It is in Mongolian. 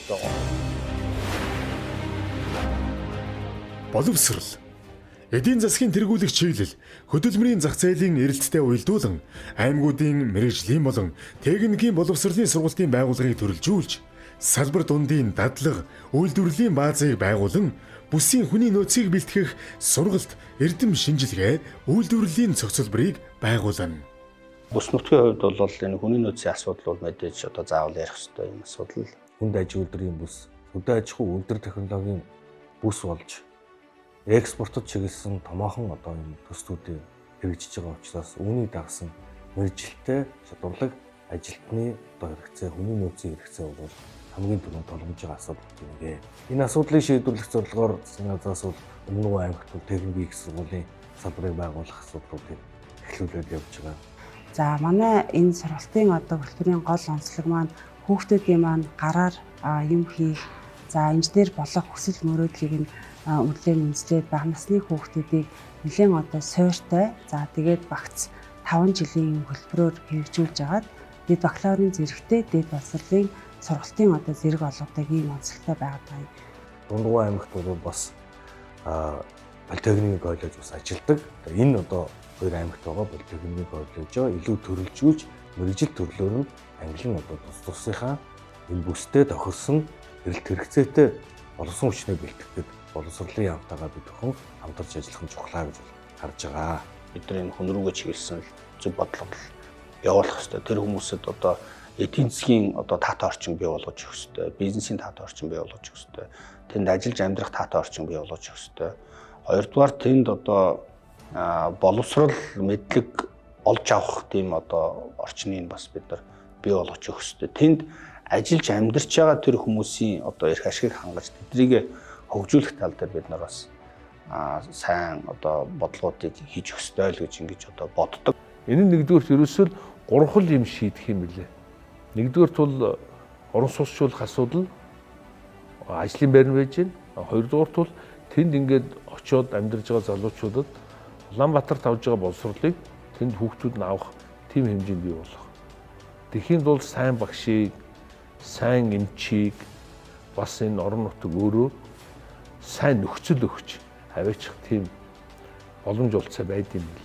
байгаа. Боловсрол. Эдийн засгийн тэргүүлэх чиглэл хөдөлмөрийн зах зээлийн эрэлттэй уялдуулан аймагуудын мэрэгжлийн болон техникийн боловсролын сургалтын байгууллагыг төрөлжүүлж салбар дундын дадлага үйлдвэрлэлийн баазыг байгуулан бүсийн хүний нөөцийг бэлтгэх сургалт эрдэм шинжилгээ үйлдвэрлэлийн цогцлборыг байгуулна. Бүс нутгийн хувьд бол энэ хүний нөөцийн асуудал бол мэдээж одоо заавал ярих хэрэгтэй юм асуудал. Хүнд аж үйлдвэрийн бүс, хөдөө аж ахуй үйлдвэр технологийн бүс болж экспортод чиглэсэн томоохон одоо энэ төслүүдийг хэрэгжиж байгаа учраас үүнийг дагсан мэргэжилтэй чадварлаг ажилтны одоо хэрэгцээ, хүний нөөцийн хэрэгцээ бол хамгийн түрүүнд тулгамж байгаа асуудал юм. Энэ асуудлыг шийдвэрлэх зорилгоор засгийн газраас бол Өмнөг аймагт техникийн их сургуулийн салбарыг байгуулах асуудлуудыг эхлүүлээд явж байгаа. За манай энэ сургалтын одоо хөтөлбөрийн гол онцлог маань хүүхдүүдийн маань гараар юм хийх, за инженер болох хүсэл мөрөөдлийг нь үнэлэн үндэслээд бага насны хүүхдүүдийг нэлээд одоо суйртай, за тэгээд багц 5 жилийн хөтөлбөрөөр хэрэгжүүлж агаад бид бакалаврын зэрэгтэй дэд боловсролын сургалтын одоо зэрэг олгодог ийм онцлогтой байгаад байна. Дундгуй аймагт бол бас политехник коллеж бас ажилладаг. Энэ одоо хоёр аймагт байгаа политехник коллежоо илүү төрөлжүүлж мэрэгжил төрлөөр нь ангилан одоо тусынхаа энэ бүстэй тохирсон эрэлт хэрэгцээтэй боловсон хүчний бэлтгэхэд боловсролын явтагаа бид бүхэн хамтарч ажиллах нь чухлаа гэж харж байгаа. Бид нар энэ хүн рүүгээ чиглэсэн зөв бодлого явуулах хэрэгтэй. Тэр хүмүүсэд одоо эдийн засгийн одоо таатай орчин бий болгож өгөх хэрэгтэй. Бизнесийн таатай орчин бий болгож өгөх хэрэгтэй. Тэнд ажиллаж амьдрах таатай орчин бий болгож өгөх хэрэгтэй. Хоёрдугаар тэнд одоо боловсрол мэдлэг олж авах тийм одоо орчныг бас бид нар бий болгож өгөх хэрэгтэй. Тэнд ажиллаж амьдарч байгаа тэр хүмүүсийн одоо эрх ашигыг хангаж тэднийг хөгжүүлэх тал дээр бид нар бас сайн одоо бодлогуудыг хийж өгөх ёстой л гэж ингэж одоо боддог. Энэ нэгдүгээрт ерөөсөө 3 хөл юм шийдэх юм билээ. Нэгдүгээрт бол орон сууцчлах асуудал ажлын байр нь байж байна. Хоёрдугаарт бол тэнд ингээд очиод амьдарч байгаа залуучуудад Улаанбаатарт авж байгаа боловсролыг тэнд хүүхдүүд нь авах тийм хэмжээнд бий болох. Тэхийн тулд сайн багшийг, сайн эмчийг бас энэ орон нутаг өөрөө сайн нөхцөл өгч аваачих тийм боломж олцоо байд юм.